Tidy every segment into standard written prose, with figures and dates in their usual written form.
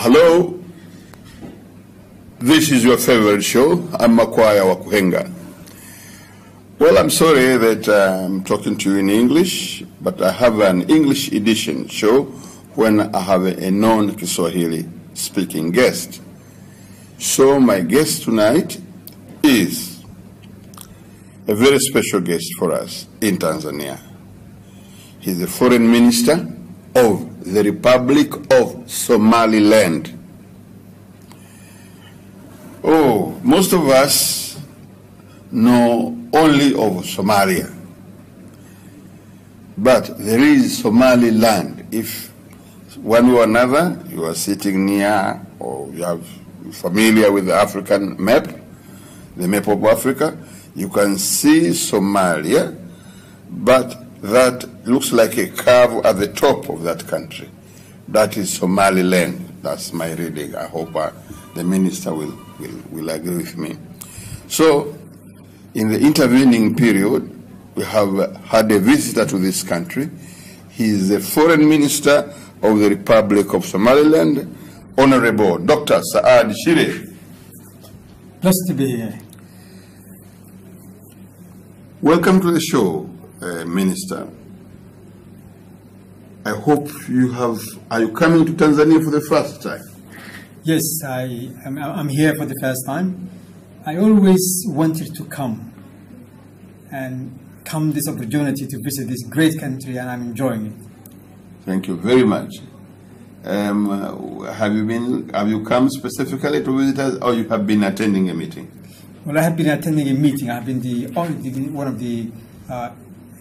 Hello, this is your favorite show. I'm Makwaya wa Kuhenga. Well, I'm sorry that I'm talking to you in English, but I have an English edition show when I have a non-Kiswahili speaking guest. So my guest tonight is a very special guest for us in Tanzania. He's the Foreign Minister of the Republic of Somaliland. Oh, most of us know only of Somalia, but there is Somaliland. If one way or another you are sitting near or you are familiar with the African map, the map of Africa, you can see Somalia, but that looks like a curve at the top of that country. That is Somaliland. That's my reading. I hope the minister will agree with me. So, in the intervening period, we have had a visitor to this country. He is the Foreign Minister of the Republic of Somaliland, Honorable Dr. Saad Shire. Blessed to be here. Welcome to the show, Minister. I hope are you coming to Tanzania for the first time? Yes, I'm here for the first time. I always wanted to come this opportunity to visit this great country, and I'm enjoying it. Thank you very much. Have you come specifically to visit us, or you have been attending a meeting? Well, I have been attending a meeting. I have been one of the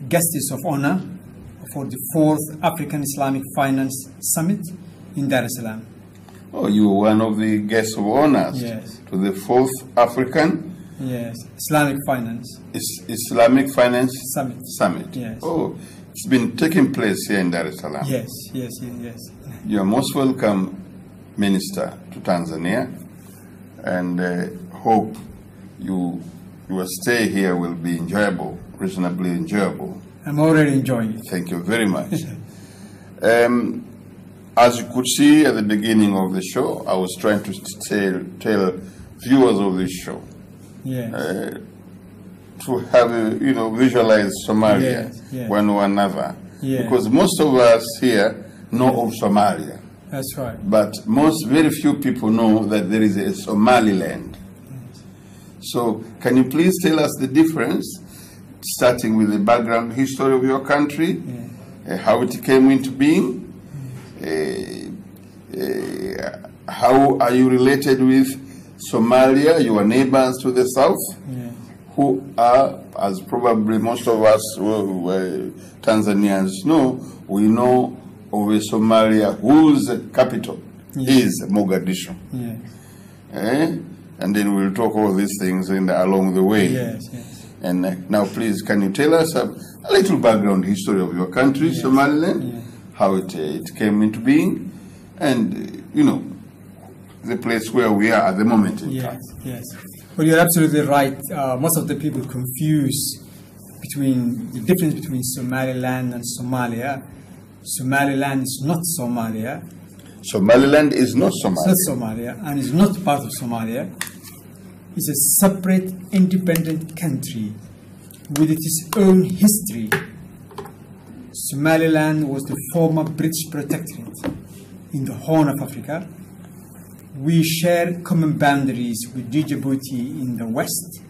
guests of honor for the 4th African Islamic Finance Summit in Dar es Salaam. Oh, you were one of the guests of honors, yes, to the 4th African Islamic Finance Summit. Yes. Oh, it's been taking place here in Dar es Salaam. Yes. You are most welcome, Minister, to Tanzania, and hope your stay here will be enjoyable, reasonably enjoyable. I'm already enjoying it. Thank you very much. As you could see at the beginning of the show, I was trying to tell viewers of this show to have visualize Somalia one or another, because most of us here know of Somalia. That's right. But very few people know that there is a Somaliland. So can you please tell us the difference, starting with the background history of your country, how it came into being, how are you related with Somalia, your neighbors to the south, who are, as probably most of us Tanzanians know, we know of a Somalia whose capital is Mogadishu. And then we'll talk all these things along the way. Yes. And now, please, can you tell us a little background history of your country, Somaliland, how it came into being, and, the place where we are at the moment in time? Yes. Well, you're absolutely right. Most of the people confuse the difference between Somaliland and Somalia. Somaliland is not Somalia. Somaliland is not Somalia. It's not Somalia, and is not part of Somalia. It's a separate, independent country with its own history. Somaliland was the former British protectorate in the Horn of Africa. We share common boundaries with Djibouti in the west,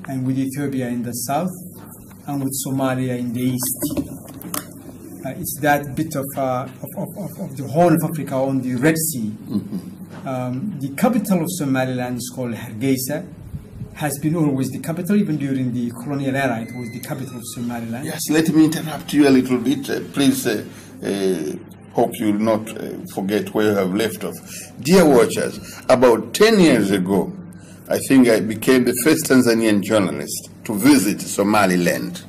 and with Ethiopia in the south, and with Somalia in the east. It's that bit of the Horn of Africa on the Red Sea. The capital of Somaliland is called Hargeisa. Has been always the capital, even during the colonial era. It was the capital of Somaliland. Yes, let me interrupt you a little bit. Please, hope you will not forget where you have left off. Dear watchers, about 10 years ago, I think I became the first Tanzanian journalist to visit Somaliland.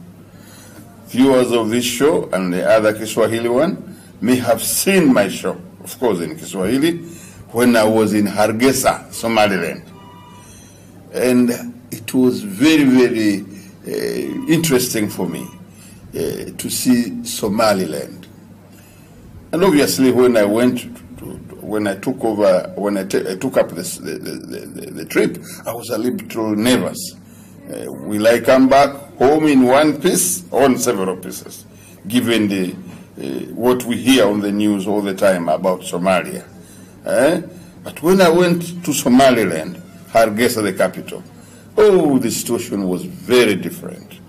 Viewers of this show and the other Kiswahili one may have seen my show, of course in Kiswahili, when I was in Hargeisa, Somaliland. And it was very, very interesting for me to see Somaliland. And obviously when I went to when I took over, when I took up the trip, I was a little nervous. Will I come back home in one piece or in several pieces, given the what we hear on the news all the time about Somalia? But when I went to Somaliland, Hargeisa, the capital, oh, the situation was very different.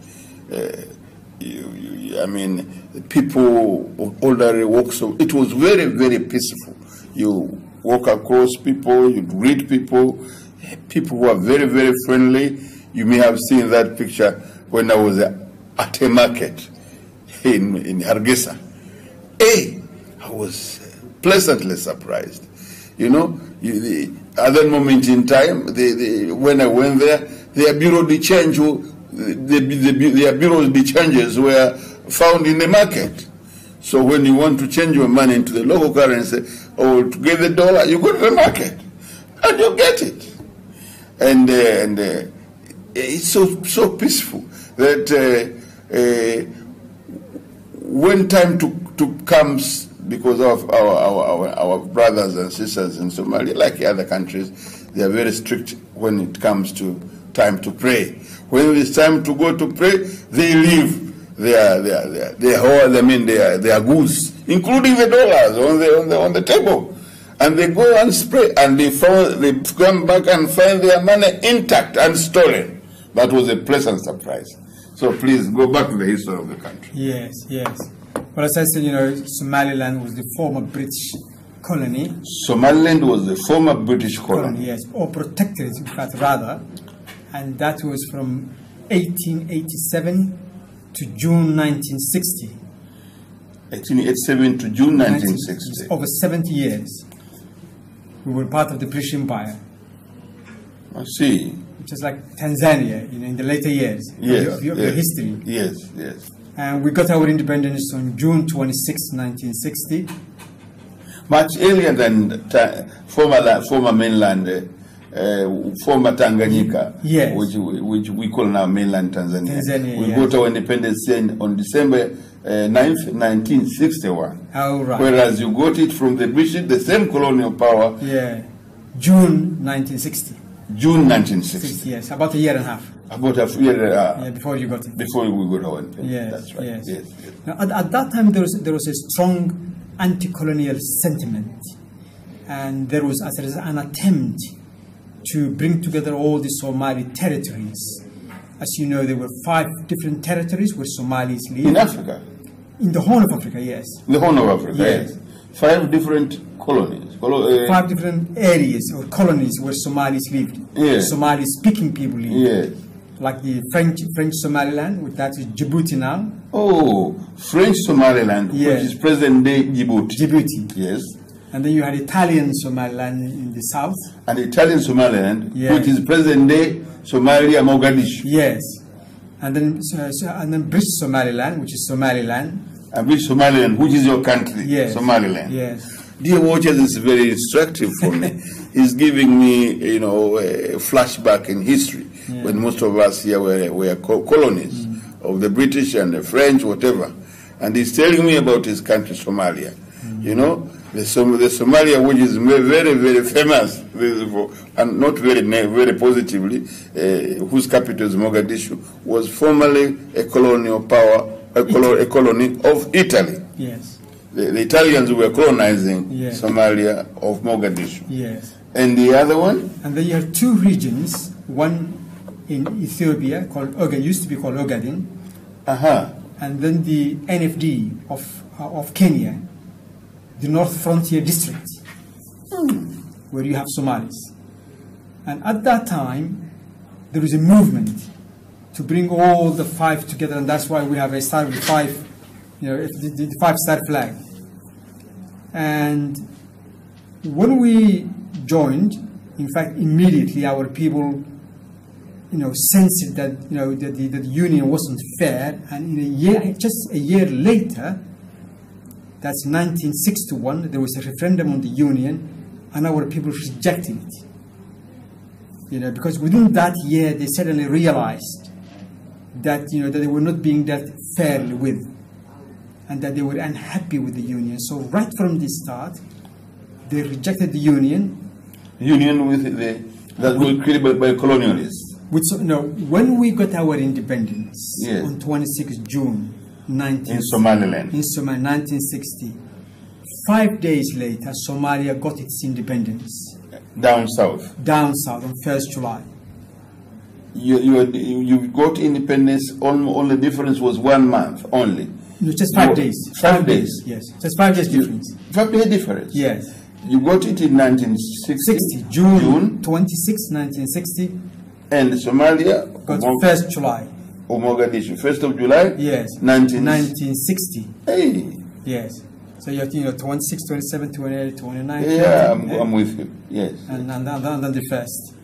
I mean, people of older walks of, it was very, very peaceful. You walk across people, you greet people, people who are very, very friendly. You may have seen that picture when I was at a market in Hargeisa. Hey, I was pleasantly surprised. You know, at that moment in time, when I went there, their bureau de change, their bureau de changes were found in the market. So when you want to change your money into the local currency or to get the dollar, you go to the market and you get it. And it's so peaceful that when time to comes, because of our brothers and sisters in Somalia, like other countries, they are very strict when it comes to time to pray. When it's time to go to pray, they leave their goods, including the dollars on the table, and they go and pray, and they come back and find their money intact and stolen. That was a pleasant surprise. So please go back to the history of the country. Yes, yes. Well, as I said, you know, Somaliland was the former British colony. Somaliland was the former British colony. Yes, or protectorate, in fact, rather. And that was from 1887 to June 1960. 1887 to June 1960. Over 70 years. We were part of the British Empire. I see. Just like Tanzania, you know, in the later years. Yes, of your history. Yes, yes. And we got our independence on June 26, 1960. Much earlier than former mainland, former Tanganyika, yes, which we call now mainland Tanzania. We yes, got our independence on December 9th, 1961. Oh, right. Whereas you got it from the British, the same colonial power. Yeah, June 1960. June 1960. Yes, about a year and a half. About a year yeah, before you got it. Before we got our independence. Yes, that's right. Yes. Yes, yes. Now, at that time, there was a strong anti-colonial sentiment, and there was an attempt to bring together all the Somali territories. As you know, there were 5 different territories where Somalis live. In Africa? In the Horn of Africa, yes. The Horn of Africa, yes. 5 different colonies. 5 different areas or colonies where Somalis lived. Yes. Somali-speaking people lived. Yes. Like the French Somaliland, which that is Djibouti now. Oh, French Somaliland, yes, which is present-day Djibouti. Djibouti. Yes. And then you had Italian Somaliland in the south. And Italian Somaliland, yes, which is present-day Somalia, Mogadishu. Yes. And then British Somaliland, which is Somaliland. And British Somaliland, which is your country, yes, Somaliland. Yes. Dear watchers, it's very instructive for me. It's giving me, you know, a flashback in history, yeah, when most of us here were colonies of the British and the French, whatever. And he's telling me about his country, Somalia. You know, the Somalia, which is very, very famous, and not very positively, whose capital is Mogadishu, was formerly a colonial power, a colony of Italy. Yes. The Italians were colonizing, yes, Somalia of Mogadishu. Yes. And the other one? And then you have 2 regions, one in Ethiopia called used to be called Ogaden. And then the NFD of Kenya, the North Frontier District, where you have Somalis. And at that time, there was a movement to bring all the 5 together, and that's why we have a star with 5, you know, the 5-star flag. And when we joined, in fact, immediately our people, you know, sensed that, you know, that the union wasn't fair, and in just a year later, that's 1961, there was a referendum on the union, and our people rejected it. You know, because within that year, they suddenly realized that, you know, that they were not being dealt fairly with, and that they were unhappy with the union. So right from the start, They rejected the union. Union with that was created by colonialists. When we got our independence, yes, on 26 June in Somaliland, 1960, 5 days later, Somalia got its independence. Down south. Down south on 1st July. You got independence. All the difference was 1 month only. No, just 5 days. 5 days. Yes, just 5 days difference. 5 days difference. Yes. You got it in 1960. June 26, 1960. And Somalia got 1st July. Or Mogadishu, 1st of July. Yes. 1960. Hey. Yes. So you have 26, 27, 28, 29. Yeah, I'm with you. Yes. And then the first.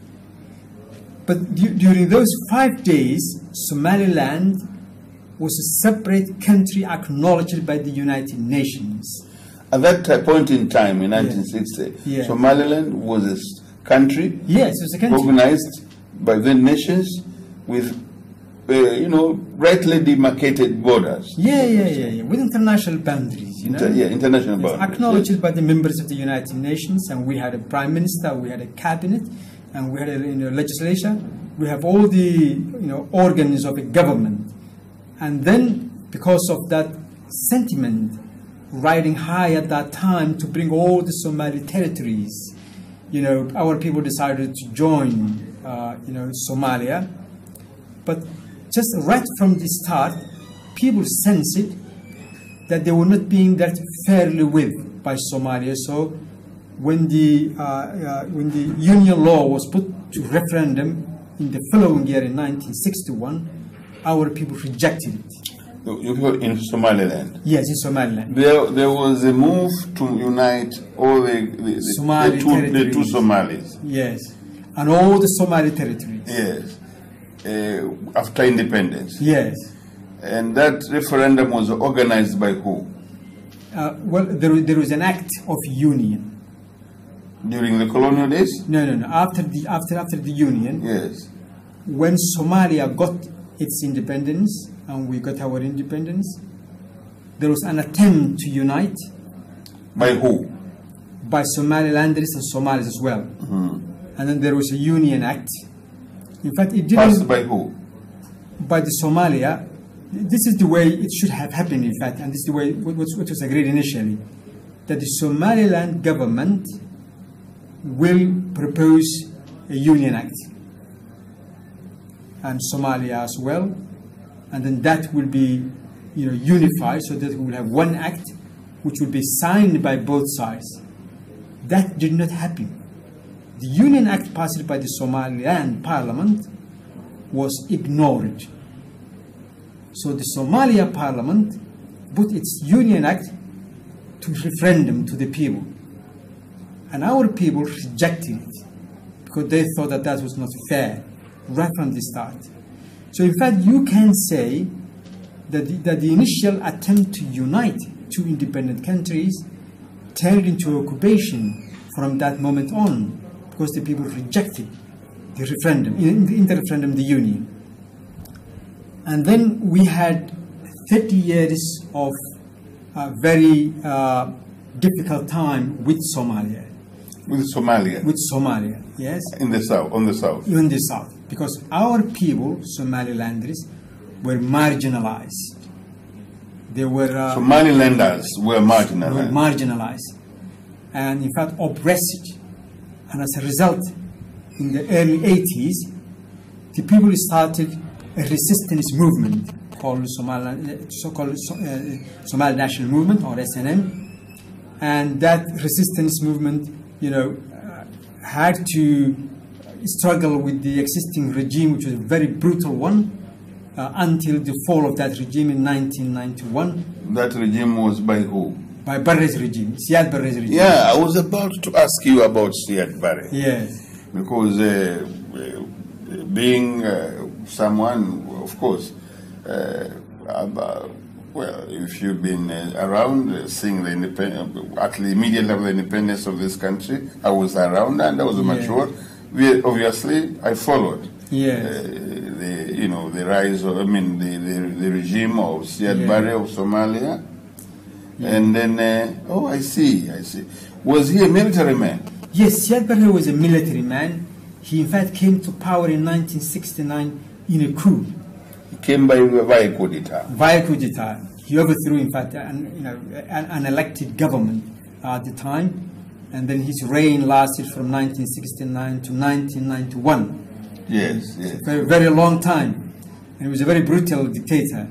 But during those 5 days, Somaliland was a separate country acknowledged by the United Nations. At that point in time, in 1960, yes, Somaliland was a country, yes, it was a country organized by the nations with, rightly demarcated borders. Yeah, with international boundaries, international boundaries. Acknowledged, yes, by the members of the United Nations, and we had a prime minister, we had a cabinet, and we had a legislature. We have all the organs of a government. And then, because of that sentiment riding high at that time to bring all the Somali territories, our people decided to join, Somalia. But just right from the start, people sensed that they were not being dealt fairly with by Somalia. So when the union law was put to referendum in the following year in 1961, our people rejected it. You were in Somaliland? Yes, in Somaliland. There was a move to unite all the two Somalis. Yes, and all the Somali territories. Yes, after independence. Yes. And that referendum was organized by who? Well, there was an act of union. During the colonial days? No. After the union. Yes. When Somalia got its independence and we got our independence, there was an attempt to unite. By who? By Somalilanders and Somalis as well. Mm-hmm. And then there was a Union Act. In fact, it didn't. Passed by who? By the Somalia. This is the way it should have happened, in fact, and this is the way what was agreed initially, that the Somaliland government will propose a Union Act, and Somalia as well, and then that will be, unified, so that we will have one act which will be signed by both sides. That did not happen. The Union Act passed by the Somaliland Parliament was ignored. So the Somalia Parliament put its Union Act to referendum to the people. And our people rejected it because they thought that was not fair right from the start. So in fact, you can say that the initial attempt to unite two independent countries turned into occupation from that moment on, because the people rejected the referendum, in the referendum, the union. And then we had 30 years of very difficult time with Somalia. With Somalia? With Somalia, yes. In the south, on the south? In the south, because our people, Somalilanders, were marginalized. They were... Somalilanders were marginalized. And in fact oppressed. And as a result, in the early 80s, the people started a resistance movement called so-called Somali National Movement, or SNM. And that resistance movement, had to struggle with the existing regime, which was a very brutal one, until the fall of that regime in 1991. That regime was by who? By Barre's regime, Siad Barre's regime. Yeah, I was about to ask you about Siad Barre. Yes. Because being someone, of course, well, if you've been around seeing the at the immediate level of independence of this country, I was around and I was mature. Obviously, I followed. Yes. The rise of, the regime of Siad Barre of Somalia. Yeah. And then, I see. Was he a military man? Yes, Siad Barre was a military man. He in fact came to power in 1969 in a coup. He came via coup d'etat. Via coup d'etat. He overthrew, in fact, an elected government at the time, and then his reign lasted from 1969 to 1991. Yes, yes. A very, very long time. And he was a very brutal dictator.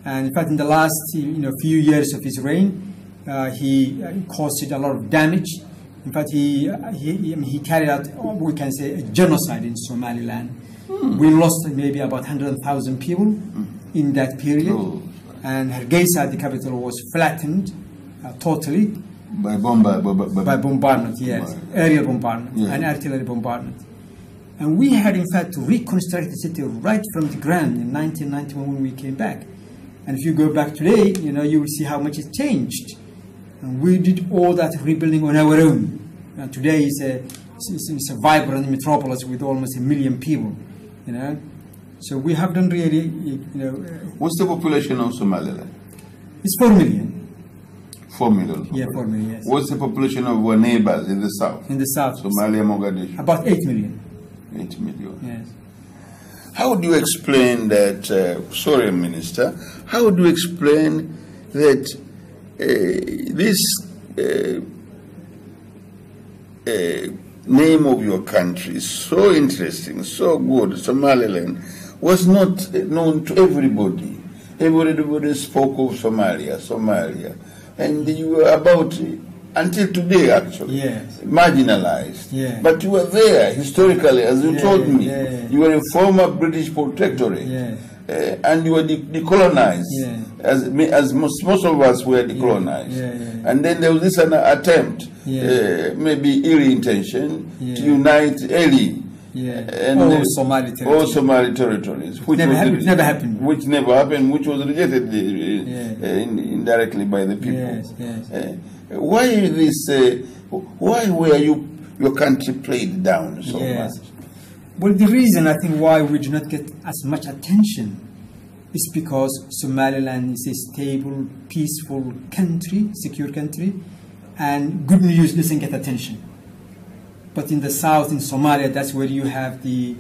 And in fact, in the last few years of his reign, he caused a lot of damage. In fact, he carried out, we can say, a genocide in Somaliland. We lost maybe about 100,000 people in that period. And Hargeisa, the capital, was flattened totally. By bombardment, yes. Aerial bombardment and artillery bombardment. And we had, in fact, to reconstruct the city right from the ground in 1991 when we came back. And if you go back today, you will see how much it changed. And we did all that rebuilding on our own. And today it's a vibrant metropolis with almost 1 million people, So we have done really, What's the population of Somaliland? It's 4 million. 4 million? Yeah, 4 million, yes. What's the population of our neighbors in the south? In the south. Somalia, Mogadishu? About 8 million. 8 million. Yes. How do you explain that, sorry, Minister, how do you explain that this name of your country is so interesting, so good, Somaliland, was not known to everybody? Everybody spoke of Somalia, and you were about, until today actually, marginalized. Yeah. But you were there historically, as you told me. You were a former British protectorate, and you were decolonized, as most of us were decolonized. And then there was this attempt, maybe ill intention, to unite early. And all Somali territories. All Somali territories. Which never happened. Which never happened, which was rejected indirectly by the people. Why is this? Why were your country played down so much? Well, the reason I think why we do not get as much attention is because Somaliland is a stable, peaceful country, secure country, and good news doesn't get attention. But in the south, in Somalia, that's where you have the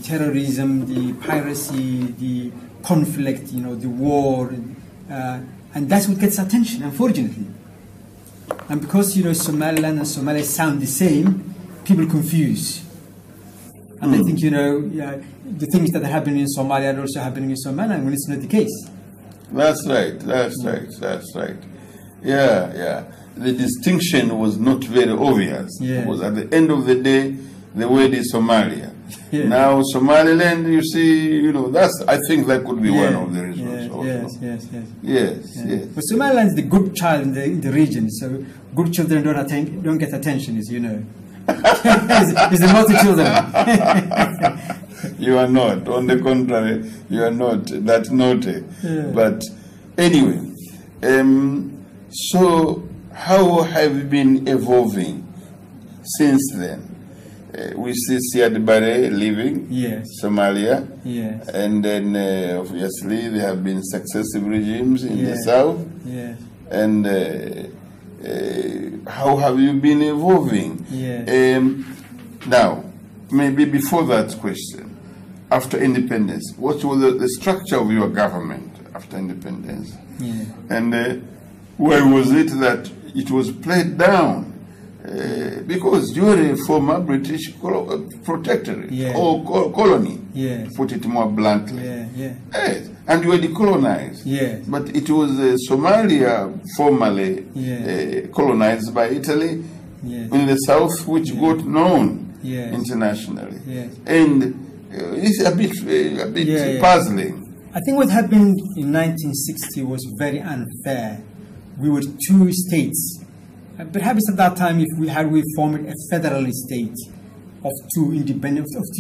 terrorism, the piracy, the conflict, the war, and that's what gets attention, unfortunately. And because Somaliland and Somalia sound the same, people confuse. And they think the things that are happening in Somalia are also happening in Somaliland when it's not the case. That's right. That's right. Yeah. The distinction was not very obvious. Because at the end of the day, the word is Somalia. Now Somaliland, you see, I think that could be one of the reasons. Yes. But Somaliland is the good child in the region, so good children don't get attention, as you know. It's the naughty children. You are not. On the contrary, you are not that naughty. But anyway, so how have you been evolving since then? We see Siad Barre leaving Somalia, and then obviously there have been successive regimes in the south, and how have you been evolving? Now, maybe before that question, after independence, what was the structure of your government after independence? And why was it that it was played down? Because you were a former British protectorate or colony, put it more bluntly. Yes. And you were decolonized. But it was Somalia formerly colonized by Italy in the south, which got known internationally. And it's a bit puzzling. I think what happened in 1960 was very unfair. We were two states. Perhaps at that time, if we formed a federal state of two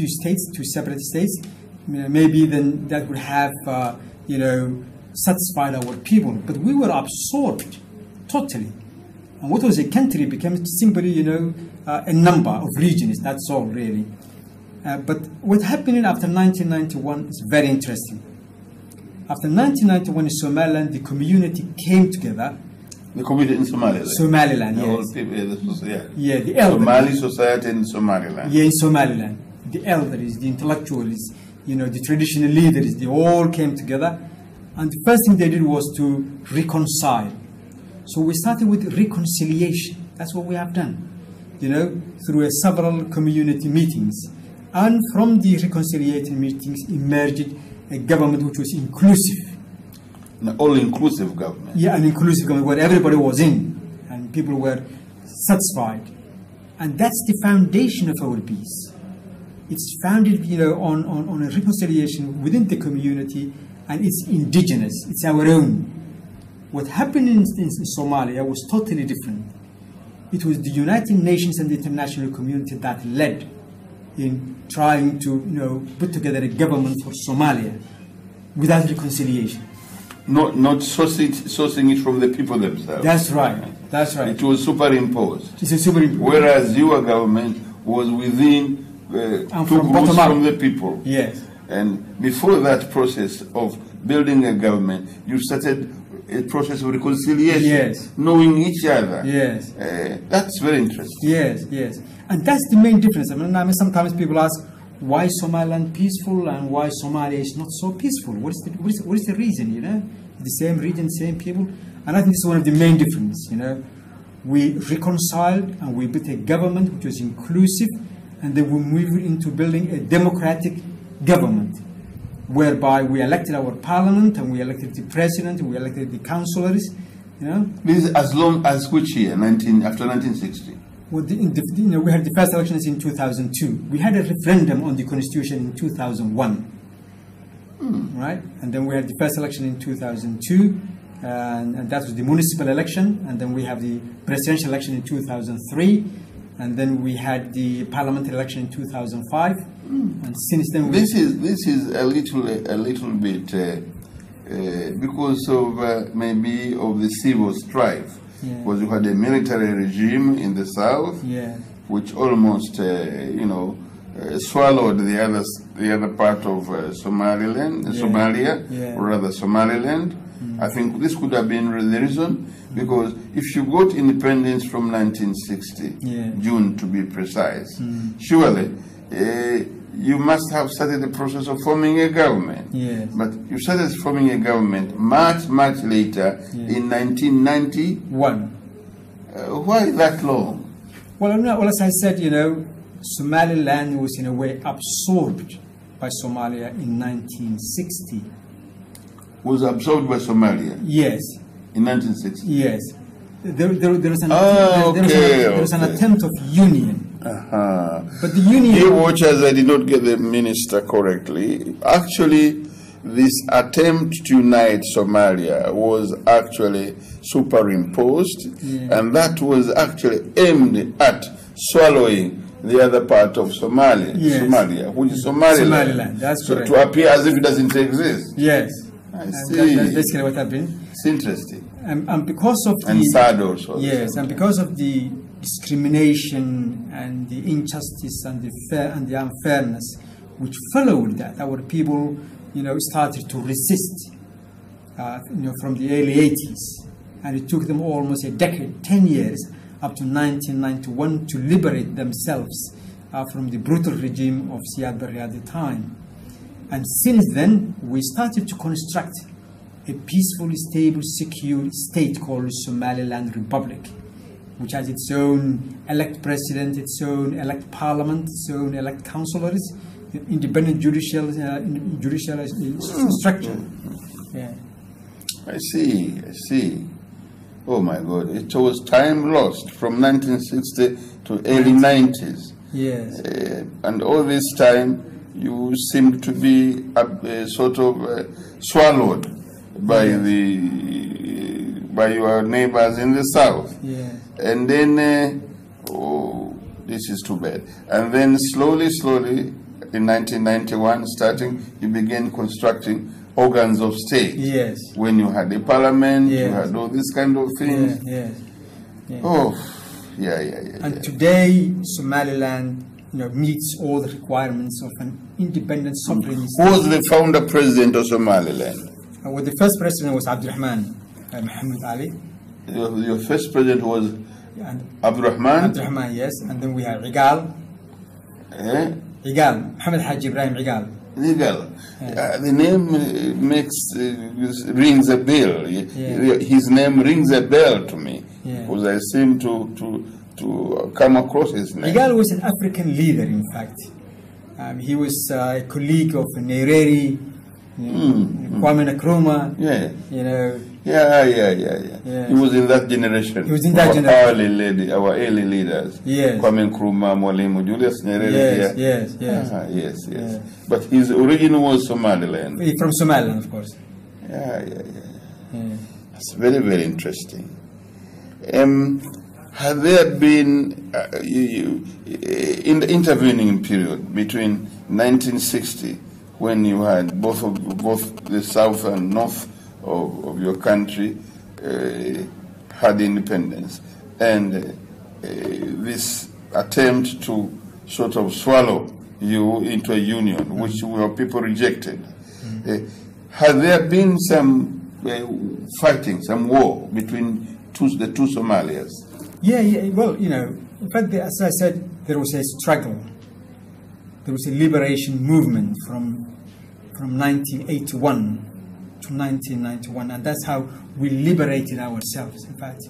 states, two separate states, maybe then that would have, satisfied our people. But we were absorbed totally, and what was a country became simply, a number of regions. That's all, really. But what happened after 1991 is very interesting. After 1991 in Somaliland, the community came together The community in Somaliland. Somaliland, The yes. old people, Yeah, the elderly. Somali society in Somaliland. Yeah, in Somaliland. The elders, the intellectuals, the traditional leaders, they all came together. And the first thing they did was to reconcile. So we started with reconciliation. That's what we have done, through several community meetings. And from the reconciliation meetings emerged a government which was inclusive. An all-inclusive government. Yeah, an inclusive government where everybody was in and people were satisfied. And that's the foundation of our peace. It's founded, on a reconciliation within the community, and it's indigenous. It's our own. What happened in Somalia was totally different. It was the United Nations and the international community that led in trying to, put together a government for Somalia without reconciliation. Not sourcing it from the people themselves. That's right. That's right. It was superimposed. It's a superimposed. Whereas your government was within two groups from the people. Yes. And before that process of building a government, you started a process of reconciliation. Yes. Knowing each other. Yes. That's very interesting. Yes, yes. And that's the main difference. I mean, sometimes people ask, why is Somaliland peaceful and why Somalia is not so peaceful? What is the reason, The same region, same people. And I think this is one of the main differences, We reconciled and we built a government which was inclusive, and then we moved into building a democratic government whereby we elected our parliament and we elected the president and we elected the councillors, This is as long as which year? After 1960? Well, we had the first elections in 2002. We had a referendum on the constitution in 2001, right? And then we had the first election in 2002, and that was the municipal election. And then we have the presidential election in 2003, and then we had the parliamentary election in 2005. And since then, this is a little bit because of maybe of the civil strife. Yeah. Because you had a military regime in the south, which almost, swallowed the other part of Somaliland, Somalia, or rather Somaliland. I think this could have been the reason, because if you got independence from 1960, June to be precise, surely you must have started the process of forming a government. Yes. But you started forming a government much later, in 1991. Why that long? Well, as I said, Somaliland was in a way absorbed by Somalia in 1960. Was absorbed by Somalia? Yes. In 1960? Yes. There was an attempt of union. But the union... Dear watchers, I did not get the minister correctly. Actually, this attempt to unite Somalia was actually superimposed, and that was actually aimed at swallowing the other part of Somalia, which is Somaliland. That's correct. So to appear as if it doesn't exist. Yes. I see. That's basically what happened. It's interesting. And because of and sad also. Yes, and because of the discrimination and the injustice and the unfairness which followed that, our people, started to resist, from the early 80s, and it took them almost a decade, 10 years, up to 1991, to liberate themselves from the brutal regime of Siad Barre at the time. And since then, we started to construct a peaceful, stable, secure state called Somaliland Republic, which has its own elect president, its own elect parliament, its own elect councillors, independent judicial structure. Yeah. I see. Oh my God! It was time lost from 1960 to early 90s. Yes. And all this time, you seemed to be sort of swallowed by your neighbors in the south. Yeah. And then, this is too bad. And then slowly, in 1991, you began constructing organs of state. Yes. When you had a parliament, you had all these kind of things. Yeah. Oh, yeah. And today, Somaliland, meets all the requirements of an independent sovereign state. Who was the founder president of Somaliland? Well, the first president was Abdurrahman Mohammed Ali. Your first president was Abdurrahman? Abdurrahman, yes. And then we have Igal. Igal. Mohammed Haji Ibrahim Igal. Igal. The name rings a bell. His name rings a bell to me. Because I seem to come across his name. Igal was an African leader, in fact. He was a colleague of Nyerere, Kwame Nkrumah. You know. Yeah. He was in that generation. He was in that generation. Our early leaders. Yes. Kwame Nkrumah, Mwalimu Julius Nyerere. Yes. But his origin was Somaliland. From Somaliland, of course. Yeah. That's very, very interesting. Had there been, in the intervening period between 1960, when you had both the south and north of your country had independence, and this attempt to sort of swallow you into a union, which your people rejected, had there been some fighting, some war between the two Somalias? Yeah. Well, you know, in fact, as I said, there was a struggle. There was a liberation movement from 1981 to 1991, and that's how we liberated ourselves. In fact,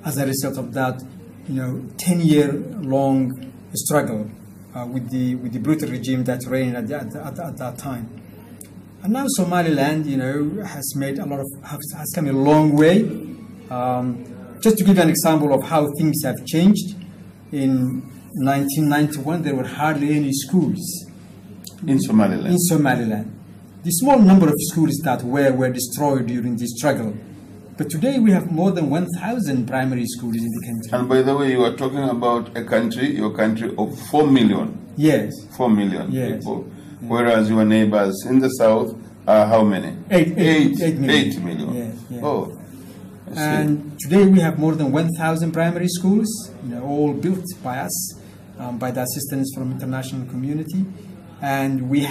as a result of that, you know, 10-year-long struggle with the brutal regime that reigned at that time. And now Somaliland, you know, has come a long way. Just to give you an example of how things have changed, in 1991 there were hardly any schools in Somaliland. In Somaliland, the small number of schools that were destroyed during the struggle. But today we have more than 1,000 primary schools in the country. And by the way, you are talking about your country of 4 million. Yes. 4 million people. Whereas your neighbors in the south are how many? 8 million. 8 million. Yes. Oh. And today we have more than 1,000 primary schools, you know, all built by us, by the assistance from international community. And we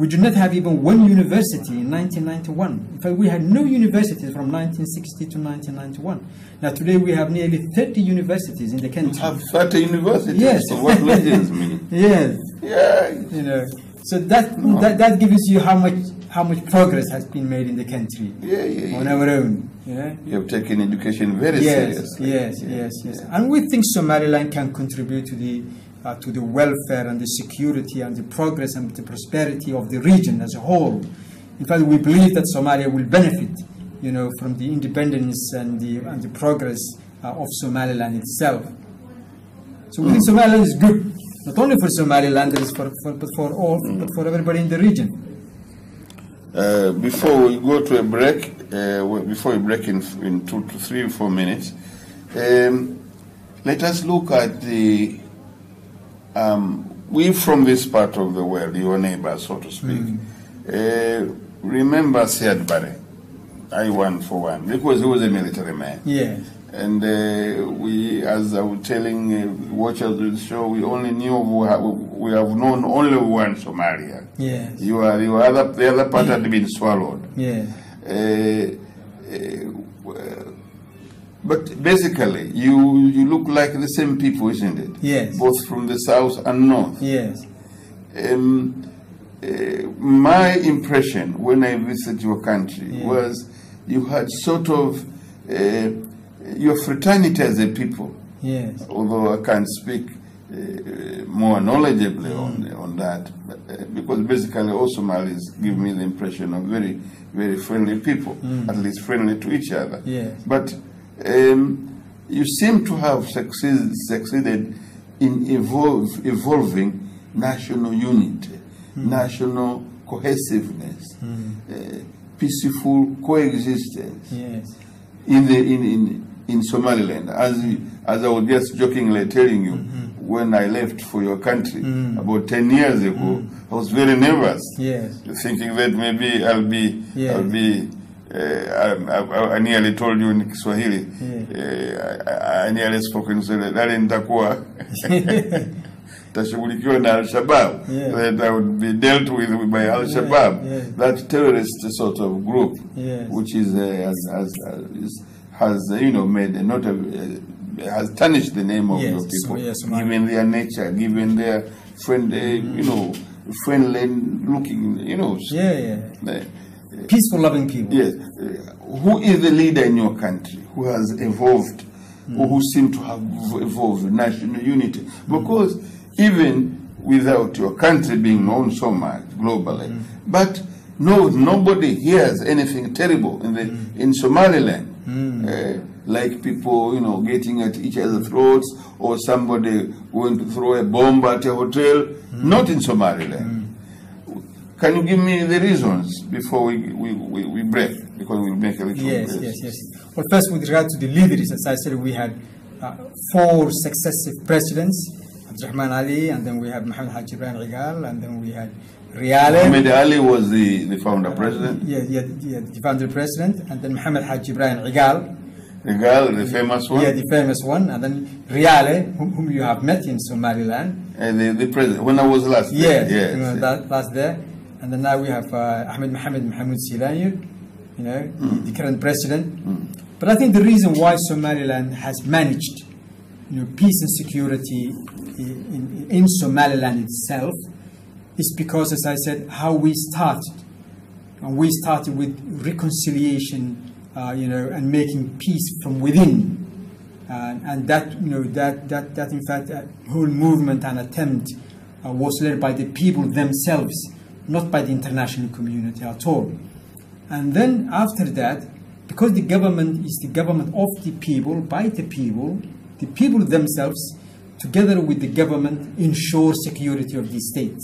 do not have even one university in 1991. In fact, we had no universities from 1960 to 1991. Now today we have nearly 30 universities in the country. You have 30 universities? Yes. So what legends mean? Yes. Yeah. You know, so that gives you how much progress has been made in the country on our own. Yeah? You have taken education very seriously. Yes. And we think Somaliland can contribute to the welfare and the security and the progress and the prosperity of the region as a whole. In fact, we believe that Somalia will benefit, you know, from the independence and the progress of Somaliland itself. So we think Somaliland is good, not only for Somalilanders, but for everybody in the region. Before we go to a break, before we break in 2 to 3 or 4 minutes, let us look at the we from this part of the world, your neighbors, so to speak. Remember Siad Barre, I1 for 1, because he was a military man. Yes. And we, as I was telling watchers of the show, we only knew we have known only one Somalia. Yes. The other part had been swallowed. Yeah. But basically, you look like the same people, isn't it? Yes. Both from the south and north. Yes. My impression when I visited your country was you had sort of your fraternity as a people. Yes. Although I can't speak more knowledgeably on that, because basically all Somalis give me the impression of very, very friendly people, at least friendly to each other. Yes. But you seem to have succeeded in evolving national unity, national cohesiveness, peaceful coexistence in Somaliland. As I was just jokingly telling you, when I left for your country about 10 years ago, I was very nervous, thinking that maybe I nearly told you in Kiswahili, I nearly spoke in Swahili, that nitakuwa tashughulikiwa na Al-Shabaab, that I would be dealt with by Al-Shabaab, that terrorist sort of group, which is has, made a not has tarnished the name of your people, given their nature, given their friendly looking, peaceful, loving people. Yes. Who is the leader in your country who has evolved, or who seem to have evolved national unity? Because even without your country being known so much globally, but nobody hears anything terrible in Somaliland. Like people, getting at each other's throats, or somebody going to throw a bomb at a hotel. Not in Somaliland. Can you give me the reasons before we break? Because we'll make a little Yes. Well, first, with regard to the leaders, as I said, we had 4 successive presidents, Abdurrahman Ali, and then we have Mohammed Haji Ibrahim Igal, and then we had Riale. Mohammed Ali was the founder president. The founder president, and then Mohammed Haji Ibrahim Igal. Igal, the famous one? Yeah, the famous one, and then Riale, whom you have met in Somaliland. And the president, when I was last there. Yes. Last there. And then now we have Ahmed Mohamed Siisay, the current president. But I think the reason why Somaliland has managed, peace and security in Somaliland itself is because, as I said, how we started. And we started with reconciliation, and making peace from within. And that, that in fact, whole movement and attempt was led by the people themselves, not by the international community at all. And then after that, because the government is the government of the people, by the people themselves, together with the government, ensure security of the state.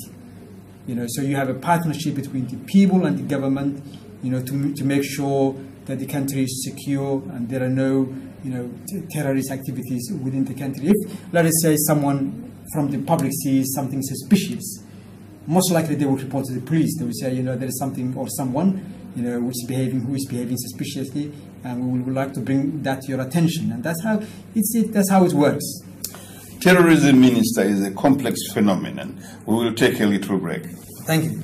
So you have a partnership between the people and the government, to make sure that the country is secure and there are no, terrorist activities within the country. If, let us say, someone from the public sees something suspicious, most likely they will report to the police. They will say, there is something or someone, who is behaving suspiciously, and we would like to bring that to your attention. And that's how that's how it works. Terrorism, Minister, is a complex phenomenon. We will take a little break. Thank you.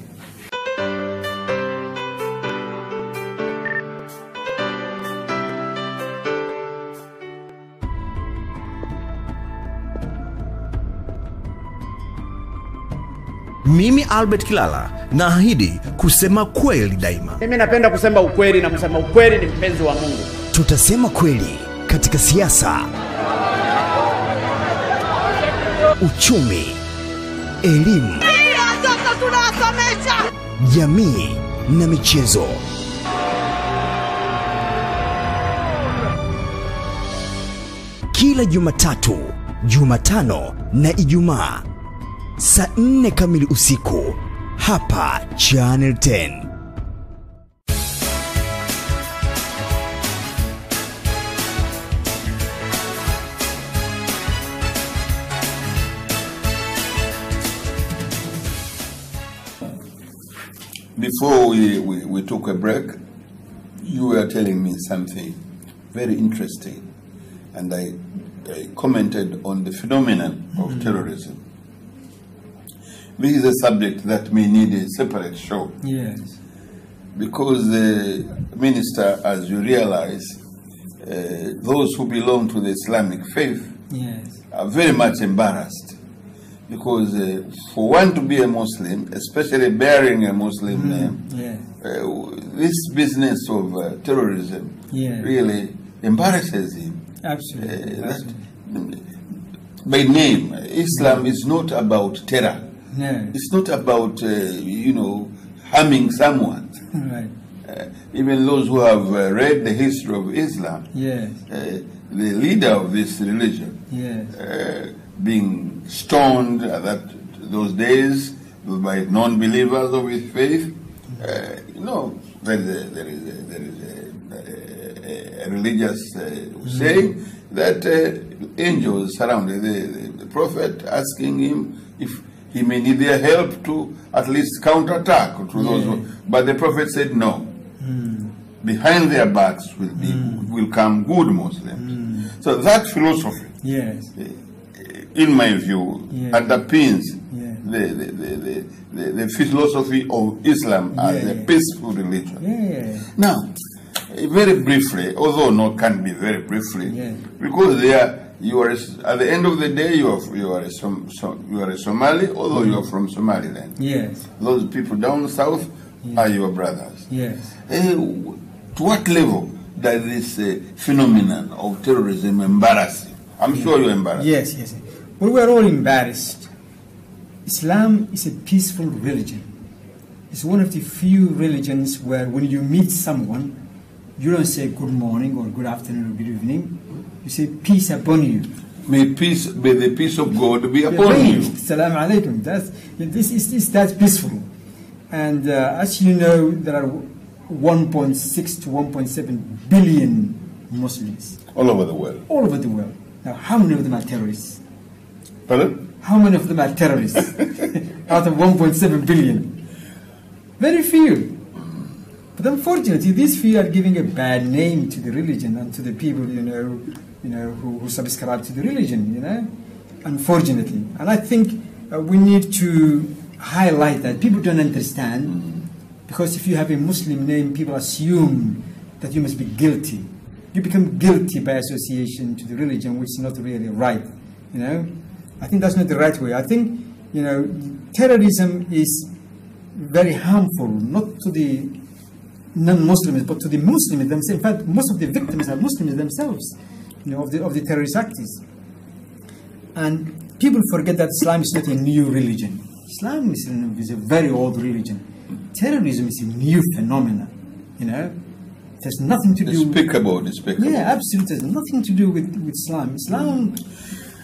Mimi Albert Kilala naahidi kusema kweli daima. Mimi napenda kusema ukweli, na kusema ukweli ni mpenzi wa Mungu. Tutasema kweli katika siasa, uchumi, elimu, jamii na michezo. Kila Jumatatu, Jumatano na Ijumaa saa 4 kamili usiku hapa Channel 10. Before we took a break, you were telling me something very interesting, and I commented on the phenomenon of terrorism. This is a subject that may need a separate show. Yes. Because, Minister, as you realize, those who belong to the Islamic faith are very much embarrassed. Because for one to be a Muslim, especially bearing a Muslim name, this business of terrorism really embarrasses him. Absolutely. By name, Islam is not about terror. No. It's not about, harming someone. Right. Even those who have read the history of Islam, the leader of this religion, being stoned at those days by non-believers of his faith, there is a religious saying that angels surrounded the Prophet, asking him if he may need their help to at least counterattack to those who, but the Prophet said no. Behind their backs will come good Muslims. So that philosophy, in my view, underpins the philosophy of Islam as a peaceful religion. Now, very briefly, although not can be very briefly, because they are. You are at the end of the day, you are a Somali, although you are from Somaliland. Yes. Those people down south are your brothers. Yes. To what level does this phenomenon of terrorism embarrass you? I'm sure you're embarrassed. Yes, yes. We were all embarrassed. Islam is a peaceful religion. It's one of the few religions where when you meet someone, you don't say good morning or good afternoon or good evening. You say peace upon you. May the peace of God be upon you. Salam alaikum. That's peaceful. And as you know, there are 1.6 to 1.7 billion Muslims. All over the world. All over the world. Now, how many of them are terrorists? Pardon? How many of them are terrorists out of 1.7 billion? Very few. But unfortunately, these few are giving a bad name to the religion and to the people, who subscribe to the religion, unfortunately. And I think we need to highlight that. People don't understand, because if you have a Muslim name, people assume that you must be guilty. You become guilty by association to the religion, which is not really right, I think that's not the right way. I think, terrorism is very harmful, not to the non-Muslims, but to the Muslims themselves. In fact, most of the victims are Muslims themselves, of the terrorist acts. And people forget that Islam is not a new religion. Islam is a very old religion. Terrorism is a new phenomenon, It has nothing to do despicable. Yeah, absolutely. It has nothing to do with Islam.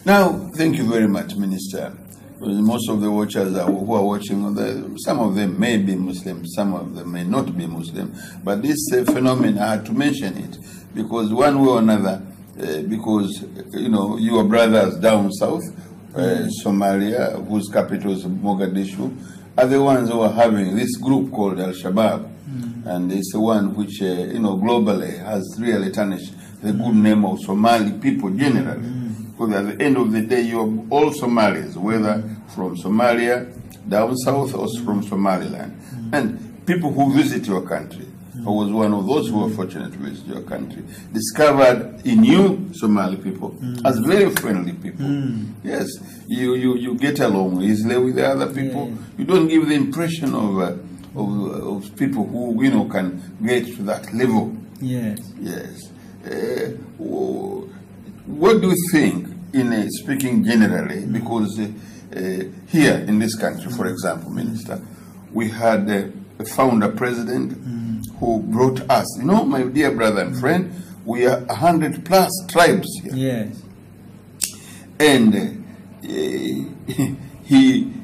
Now, thank you very much, Minister. Most of the watchers who are watching, some of them may be Muslim, some of them may not be Muslim. But this phenomenon, I had to mention it, because one way or another, because, your brothers down south, Somalia, whose capital is Mogadishu, are the ones who are having this group called Al-Shabaab. And it's the one which, globally has really tarnished the good name of Somali people generally. Because at the end of the day, you are all Somalis, whether from Somalia, down south, or from Somaliland. And people who visit your country, I was one of those who were fortunate to visit your country, discovered in you Somali people as very friendly people. Yes, you get along easily with the other people. You don't give the impression of people who can get to that level. Yes. Yes. What do you think, in speaking generally, because here in this country, for example, Minister, we had a founder president who brought us, my dear brother and friend, we are 100+ tribes here. Yes. And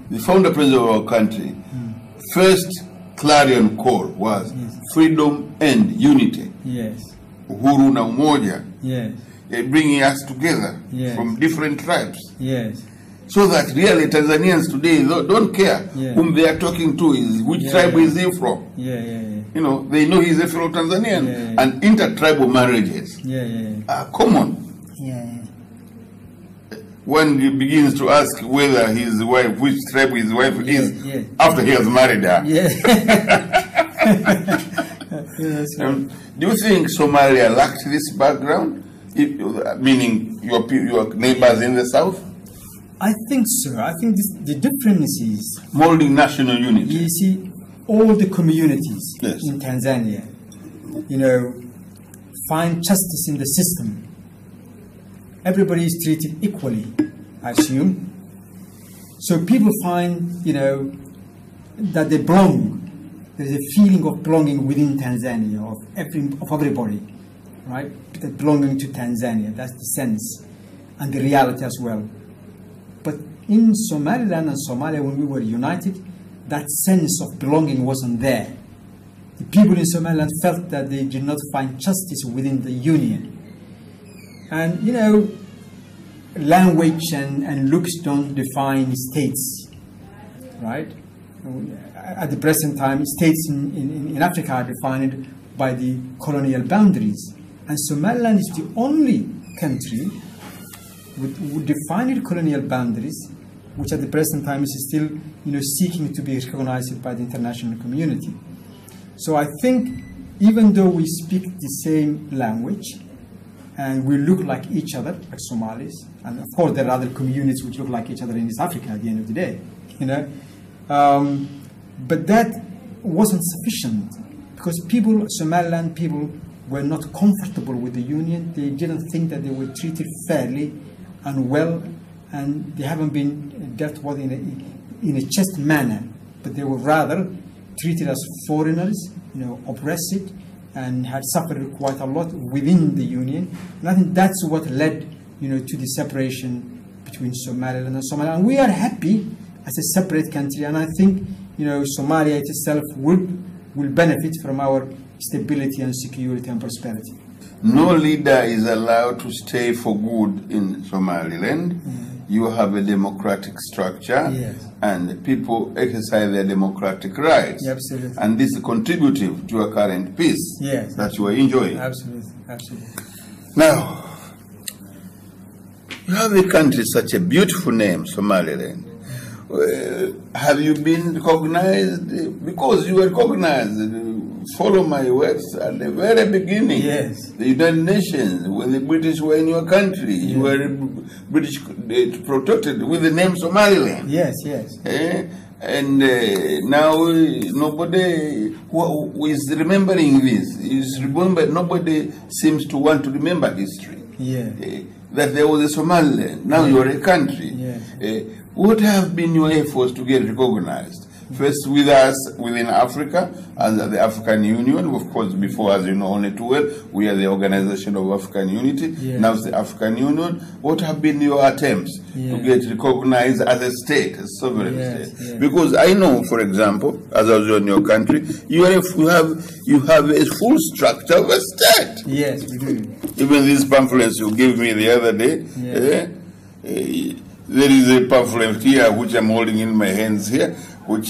the founder president of our country, first clarion call was freedom and unity. Yes. Uhuru na umoja. Yes. Bringing us together from different tribes. Yes. So that really Tanzanians today don't care whom they are talking to, which tribe is he from. They know he's a fellow Tanzanian. And intertribal marriages are common. When he begins to ask whether his wife, which tribe his wife is, after he has married her. Do you think Somalia lacked this background? Meaning your neighbors in the south? I think so. I think the difference is molding national unity. You see, all the communities in Tanzania, find justice in the system. Everybody is treated equally, I assume. So people find, that they belong. There is a feeling of belonging within Tanzania, of everybody, right? That belonging to Tanzania, that's the sense, and the reality as well. But in Somaliland and Somalia, when we were united, that sense of belonging wasn't there. The people in Somaliland felt that they did not find justice within the union. And, language and looks don't define states, right? At the present time, states in Africa are defined by the colonial boundaries. And Somaliland is the only country with defined colonial boundaries, which at the present time is still, seeking to be recognized by the international community. So I think even though we speak the same language and we look like each other, like Somalis, and of course there are other communities which look like each other in East Africa at the end of the day, you know, but that wasn't sufficient because Somaliland people were not comfortable with the union. They didn't think that they were treated fairly and well, and they haven't been dealt with in a just manner, but they were rather treated as foreigners, you know, oppressed, and had suffered quite a lot within the union. And I think that's what led, you know, to the separation between Somaliland and Somalia. And we are happy as a separate country, and I think, you know, Somalia itself will benefit from our stability and security and prosperity. No leader is allowed to stay for good in Somaliland. You have a democratic structure, yes, and people exercise their democratic rights. Yeah, absolutely. And this is contributive to your current peace, yes, that you are enjoying. Absolutely, absolutely. Now, you have a country, such a beautiful name, Somaliland. Have you been recognized? Because you were recognized, follow my words, at the very beginning. Yes. The United Nations, when the British were in your country, you were British protected with the name Somaliland. Yes, yes. And now nobody who is remembering this. Nobody seems to want to remember history. Yeah. That there was a Somaliland. Now you are a country. Yes. What have been your efforts to get recognized? First with us within Africa, as the African Union, of course, before, as you know, only too well, we are the Organization of African Unity. Yes. Now it's the African Union. What have been your attempts to get recognized as a state, a sovereign state? Yes. Because I know, for example, as I was in your country, you have a full structure of a state. Yes, we do. Even these pamphlets you gave me the other day, there is a pamphlet here which I'm holding in my hands here, which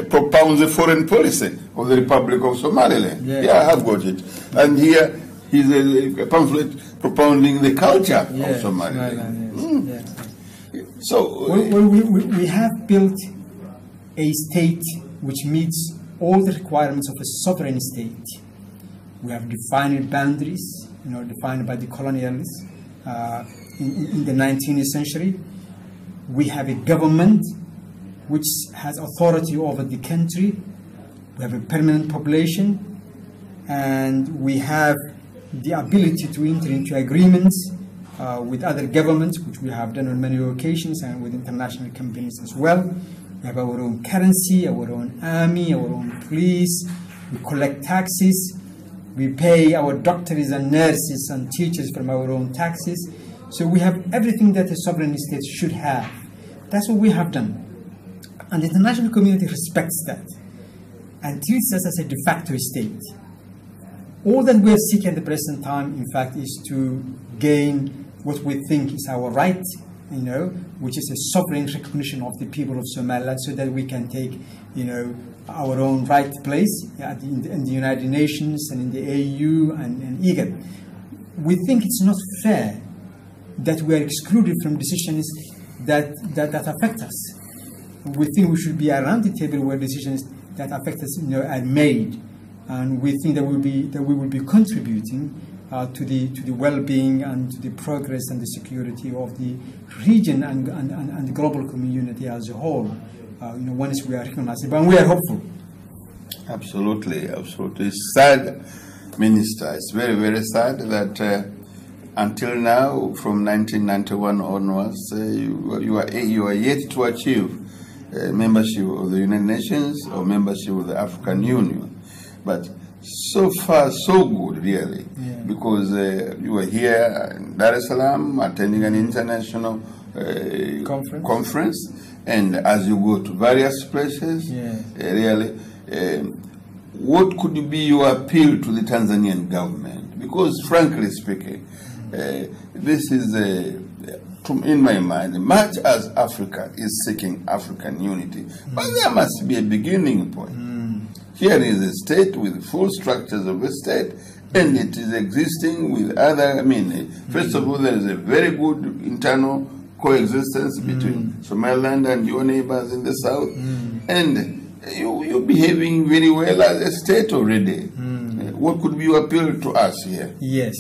propounds the foreign policy of the Republic of Somaliland. Yeah, I have got it. And here is a pamphlet propounding the culture of Somaliland. Yes. So we have built a state which meets all the requirements of a sovereign state. We have defined boundaries, defined by the colonialists in the 19th century. We have a government which has authority over the country. We have a permanent population, and we have the ability to enter into agreements with other governments, which we have done on many occasions, and with international companies as well. We have our own currency, our own army, our own police. We collect taxes. We pay our doctors and nurses and teachers from our own taxes. So we have everything that a sovereign state should have. That's what we have done. And the international community respects that and treats us as a de facto state. All that we are seeking at the present time, in fact, is to gain what we think is our right, which is a sovereign recognition of the people of Somaliland, so that we can take, our own right place in the United Nations and in the AU and IGAD. We think it's not fair that we are excluded from decisions that affect us. We think we should be around the table where decisions that affect us are made, and we think that we will be contributing to the well-being and to the progress and the security of the region and the global community as a whole. Once we are recognized, but we are hopeful. Absolutely, absolutely. It's sad, Minister. It's very, very sad that until now, from 1991 onwards, you are yet to achieve membership of the United Nations or membership of the African Union. But so far, so good, really, because you are here in Dar es Salaam attending an international conference, and as you go to various places, really, what could be your appeal to the Tanzanian government? Because frankly speaking, this is, in my mind, much as Africa is seeking African unity, but there must be a beginning point. Here is a state with full structures of a state, and it is existing with other, first of all, there is a very good internal coexistence between Somaliland and your neighbors in the south, and you're behaving very well as a state already. What could be your appeal to us here? Yes.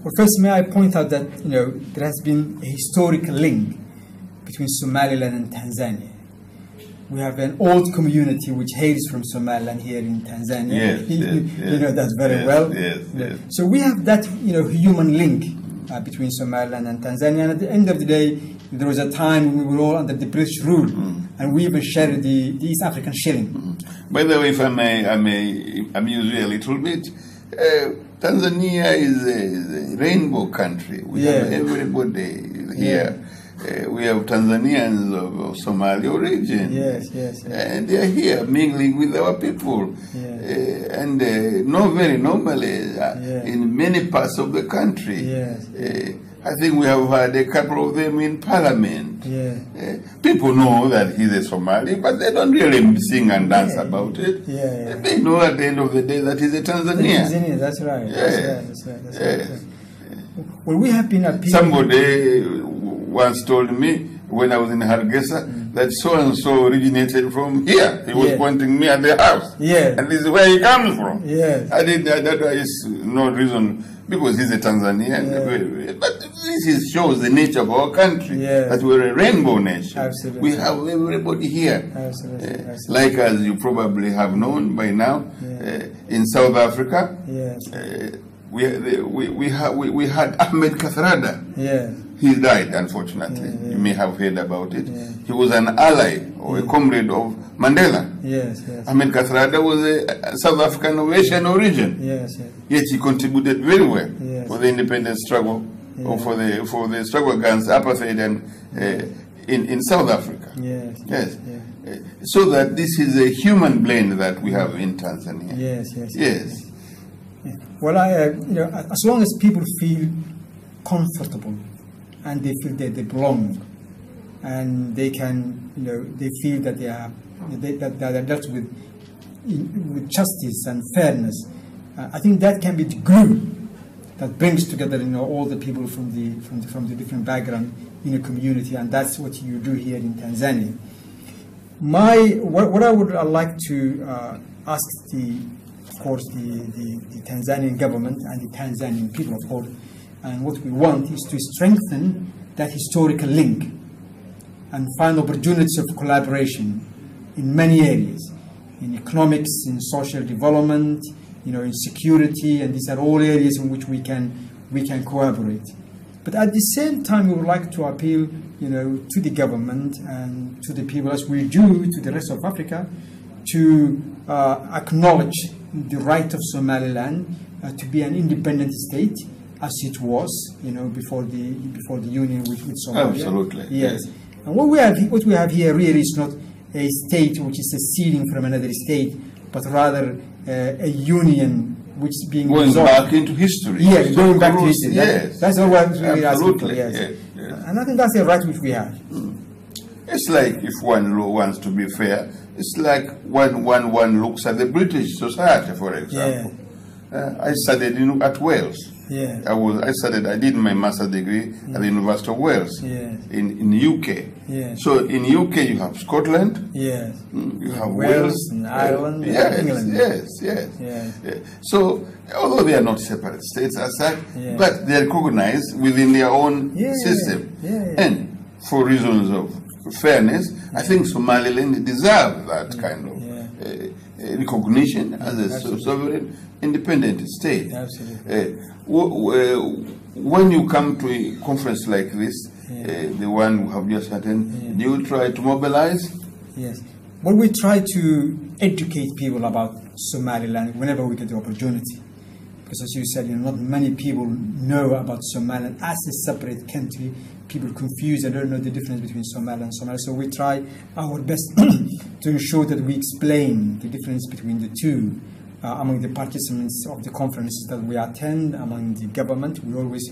Well, first, may I point out that there has been a historical link between Somaliland and Tanzania. We have an old community which hails from Somaliland here in Tanzania. Yes, you know that very well. Yes. So we have that human link between Somaliland and Tanzania. And at the end of the day, there was a time when we were all under the British rule, and we even shared the East African shilling. By the way, if I may amuse you a little bit, Tanzania is a rainbow country. We have everybody here. We have Tanzanians of Somali origin. Yes. And they are here mingling with our people. And very normally in many parts of the country. I think we have had a couple of them in parliament. People know that he's a Somali, but they don't really sing and dance about it. They know at the end of the day that he's a Tanzanian. That's right. That's right. Well, we have been appealing. Somebody once told me when I was in Hargeisa that so-and-so originated from here. He was pointing me at the house. And this is where he comes from. I did that is no reason, because he's a Tanzanian. But this shows the nature of our country, that we're a rainbow nation. Absolutely. We have everybody here. Absolutely. Like as you probably have known by now, in South Africa, we had Ahmed Kathrada. He died, unfortunately. You may have heard about it. He was an ally or a comrade of Mandela. Ahmed Kathrada was a South African of Asian origin. Yet he contributed very well for the independence struggle, or for the struggle against apartheid and in South Africa. So that this is a human blend that we have in Tanzania. Yes. Well, as long as people feel comfortable and they feel that they belong, and they can, they feel that they are dealt with justice and fairness, I think that can be the glue that brings together, all the people from the different background in a community, and that's what you do here in Tanzania. What I would like to ask of course, the Tanzanian government and the Tanzanian people, of course, and what we want is to strengthen that historical link and find opportunities of collaboration in many areas, in economics, in social development, in security, and these are all areas in which we can collaborate. But at the same time, we would like to appeal, to the government and to the people, as we do to the rest of Africa, to acknowledge the right of Somaliland to be an independent state, as it was, before the union with Somalia. Absolutely. Yes. And what we have here really is not a state which is seceding from another state, but rather a union which is being going resolved. Back into history. Yes, going back to history. Yes. That's all what we're asking for. Yes. And I think that's the right which we have. It's like, if one wants to be fair, it's like when one looks at the British society, for example. I studied at Wales. I did my master's degree at the University of Wales in the UK. So in the UK you have Scotland, you have Wales, and Ireland, England. So although they are not separate states as such, but they are recognized within their own system. And for reasons of fairness, I think Somaliland deserves that kind of recognition as a sovereign, independent state. When you come to a conference like this, the one we have just attended, do you try to mobilize? Yes. Well, we try to educate people about Somaliland whenever we get the opportunity. Because as you said, not many people know about Somaliland as a separate country. People confused and don't know the difference between Somalia and Somalia. So we try our best to ensure that we explain the difference between the two among the participants of the conferences that we attend, among the government. We always,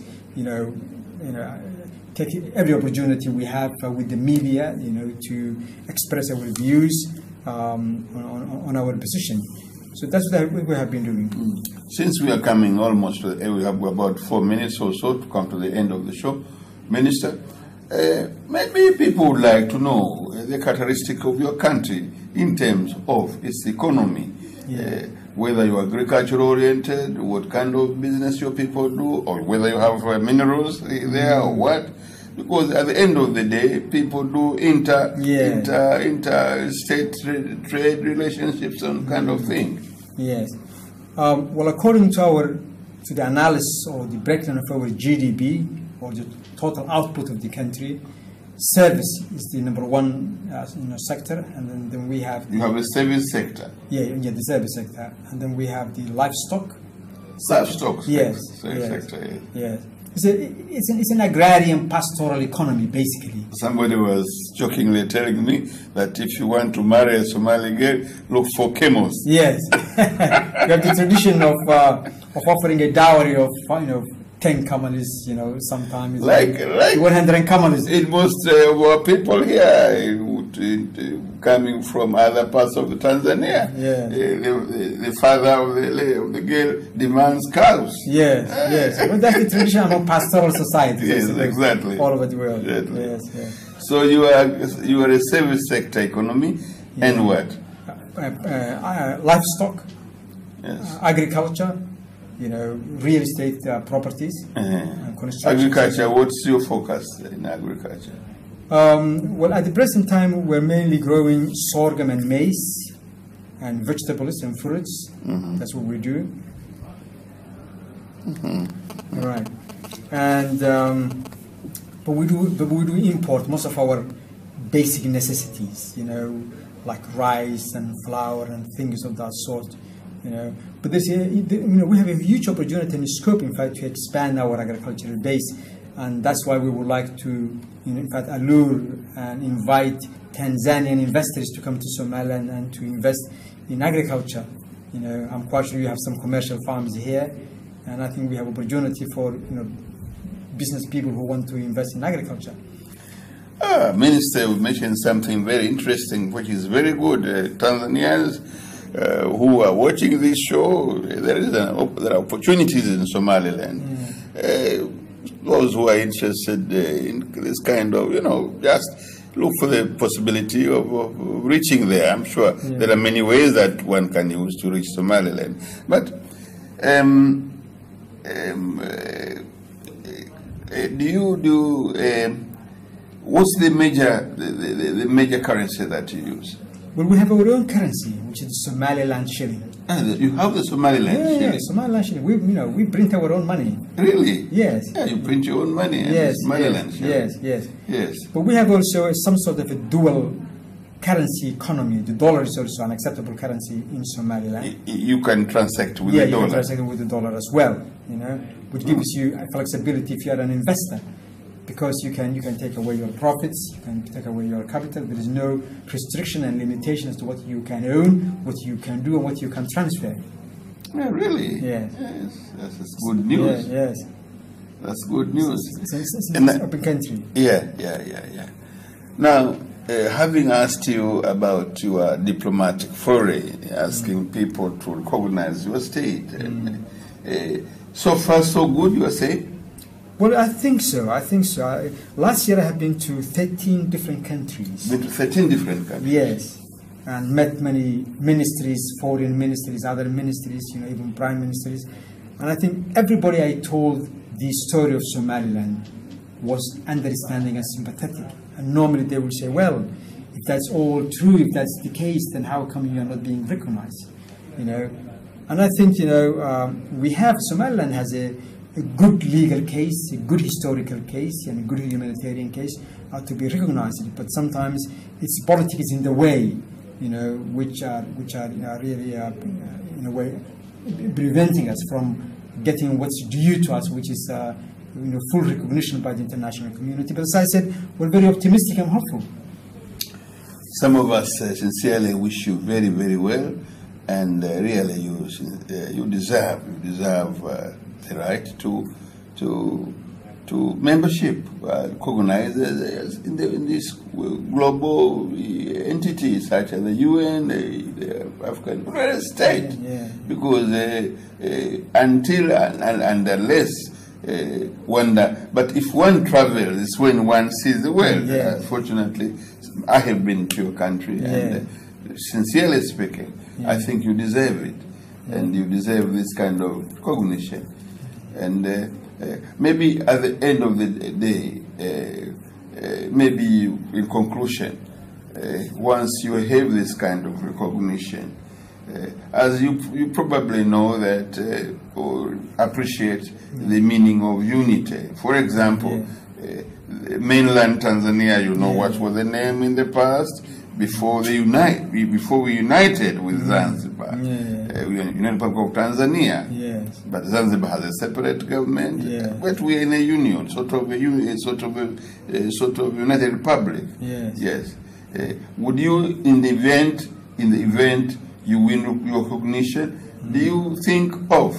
take every opportunity we have with the media, to express our views on our position. So that's what we have been doing. Since we are coming almost to we have about 4 minutes or so to come to the end of the show, Minister, Maybe people would like to know the characteristic of your country in terms of its economy. Whether you are agriculture oriented, what kind of business your people do, or whether you have minerals there or what. Because at the end of the day, people do inter-state trade relationships and kind of thing. Yes. Well, according to the analysis or the breakdown of our GDP, or the total output of the country, service is the number one sector, and then we have... You have a service sector. Yeah, the service sector. And then we have the livestock. Livestock sector, yes. It's an agrarian pastoral economy, basically. Somebody was jokingly telling me that if you want to marry a Somali girl, look for camels. Yes. We have the tradition of offering a dowry of 10 camels, sometimes like 100 camels. In most of our people here, coming from other parts of Tanzania, the father of the girl demands cows. Yes. But that's the tradition among pastoral societies. Yes, exactly. All over the world. Exactly. Yes. So you are a service sector economy, and what? Livestock, agriculture, real estate properties, construction. Agriculture, what's your focus in agriculture? Well, at the present time, we're mainly growing sorghum and maize, and vegetables and fruits. That's what we do. Right. And but we do import most of our basic necessities, like rice and flour and things of that sort. But this, we have a huge opportunity and scope, in fact, to expand our agricultural base, and that's why we would like to, in fact, allure and invite Tanzanian investors to come to Somaliland and to invest in agriculture. I'm quite sure you have some commercial farms here, and I think we have opportunity for business people who want to invest in agriculture. Minister mentioned something very interesting, which is very good. Tanzanians who are watching this show, there are opportunities in Somaliland. Those who are interested in this kind of, just look for the possibility of reaching there. I'm sure there are many ways that one can use to reach Somaliland. But what's the major currency that you use? Well, we have our own currency, which is the Somaliland shilling. You have the Somaliland shilling? Yeah, Somaliland shilling. We print our own money. Really? Yes. Yeah, you print your own money. Yes. Somaliland shilling. Yes. But we have also some sort of a dual currency economy. The dollar is also an acceptable currency in Somaliland. You can transact with the dollar. Yeah, you can transact with the dollar as well. Which gives you flexibility if you are an investor. Because you can take away your profits, you can take away your capital. There is no restriction and limitation as to what you can own, what you can do, and what you can transfer. Yeah, really? Yes. That's good news. Yes. That's good news. It's an open country. Yeah. Now, having asked you about your diplomatic foray, asking people to recognize your state, so far so good, you are saying? Well, I think so. Last year I have been to 13 different countries. Been to 13 different countries? Yes. And met many ministries, foreign ministries, other ministries, even prime ministers. And I think everybody I told the story of Somaliland was understanding and sympathetic. And normally they would say, well, if that's all true, if that's the case, then how come you are not being recognized? And I think, Somaliland has a good legal case, a good historical case, and a good humanitarian case to be recognized. But sometimes its politics in the way, which are really in a way preventing us from getting what's due to us, which is full recognition by the international community. But as I said, we're very optimistic and hopeful. Some of us sincerely wish you very, very well, and really you deserve the right to membership, recognized in this global entity such as the UN, the African state, because until and unless wonder. But if one travels, it's when one sees the world. Yeah. Fortunately, I have been to your country, and sincerely speaking, I think you deserve it, and you deserve this kind of recognition. And maybe at the end of the day, maybe in conclusion, once you have this kind of recognition, as you probably know that or appreciate the meaning of unity. For example, mainland Tanzania, you know what was the name in the past before we united with Zanzibar. United Republic of Tanzania. Yes. But Zanzibar has a separate government. But we are in a union, sort of a United Republic. Yes. Would you, in the event you win recognition, do you think of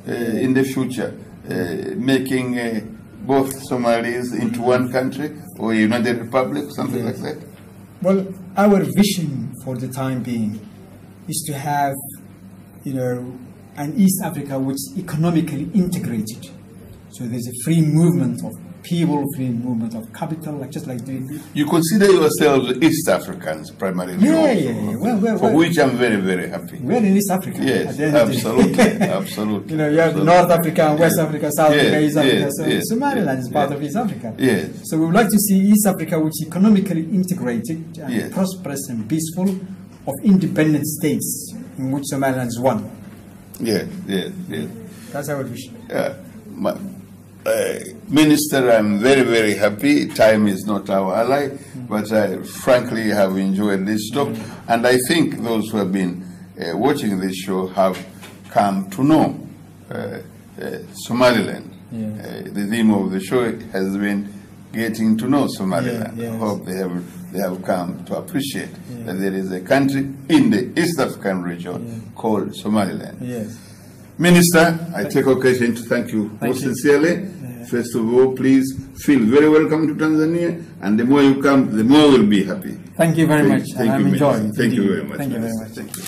in the future making both Somalis into one country or a United Republic, something like that? Well, our vision for the time being is to have, an East Africa which is economically integrated. So there's a free movement of people, free movement of capital, just like doing. You consider yourselves East Africans primarily? Well, for which I'm very, very happy. We're in East Africa. Yes, absolutely. You have North Africa and West Africa, South Africa, East Africa. So Somaliland is part of East Africa. Yes. So we would like to see East Africa which is economically integrated and prosperous and peaceful, of independent states in which Somaliland is one. Yes. That's our vision. Minister, I'm very, very happy. Time is not our ally, but I frankly have enjoyed this talk, and I think those who have been watching this show have come to know Somaliland. The theme of the show has been getting to know Somaliland. I hope they have come to appreciate that there is a country in the East African region called Somaliland. Minister, I take occasion to thank you most sincerely. First of all, please feel very welcome to Tanzania, and the more you come, the more we'll be happy. Thank you very much. Thank you, I'm enjoying. Thank you very much. Thank you very much. Thank you.